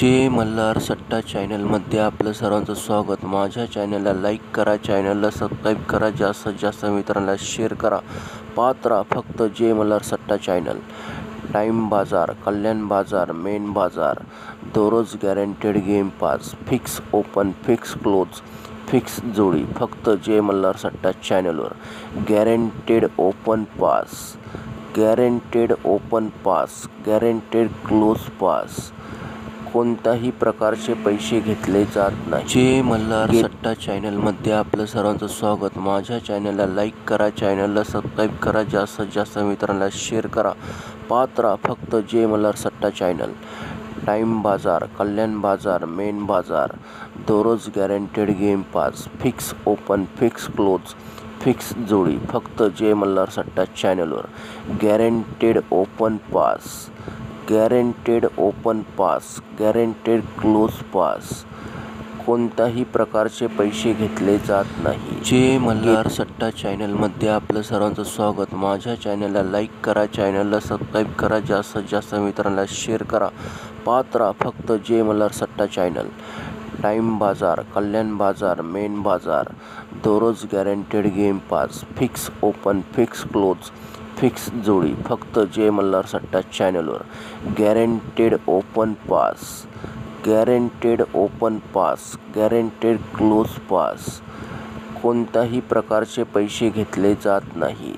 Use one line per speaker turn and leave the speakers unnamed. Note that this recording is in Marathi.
जय मल्हार सट्टा चॅनलमध्ये आपलं सर्वांचं स्वागत। माझ्या चॅनलला लाईक करा, चॅनलला सबस्क्राईब करा, जास्तीत जास्त मित्रांना शेअर करा। पाहत राहा फक्त जय मल्हार सट्टा चॅनल। टाइम बाजार, कल्याण बाजार, मेन बाजार, दररोज guaranteed game pass, fix open, fix close, fix जोडी फक्त जय मल्हार सट्टा चॅनलवर। Guaranteed open pass, guaranteed open pass, guaranteed close pass, कोणत्याही प्रकारचे पैसे घेतले जात नाही। जय मल्हार सट्टा चॅनलमध्ये आपलं सर्वांचं स्वागत। माझ्या चॅनलला लाईक करा, चॅनलला सबस्क्राईब करा, जास्तीत जास्त मित्रांना शेअर करा। पाहत राहा फक्त जय मल्हार सट्टा चॅनल। टाइम बाजार, कल्याण बाजार, मेन बाजार, दररोज guaranteed game pass, fix open, fix close, fix जोडी फक्त जय मल्हार सट्टा चॅनलवर। Guaranteed open pass, guaranteed open pass, guaranteed close pass, कोणत्याही प्रकारचे पैसे घेतले जात नाही। जय मल्हार सट्टा चॅनलमध्ये आपलं सर्वांचं स्वागत। माझ्या चॅनलला लाईक करा, चॅनलला सबस्क्राईब करा, जास्तीत जास्त मित्रांना शेअर करा। पाहत राहा फक्त जय मल्हार सट्टा चॅनल। टाइम बाजार, कल्याण बाजार, मेन बाजार, दररोज guaranteed game pass, fix open, fix close, fix जोडी फक्त जय मल्हार सट्टा चॅनलवर। Guaranteed open pass, guaranteed open pass, guaranteed close pass, कोणत्याही प्रकारचे पैसे घेतले जात नाही।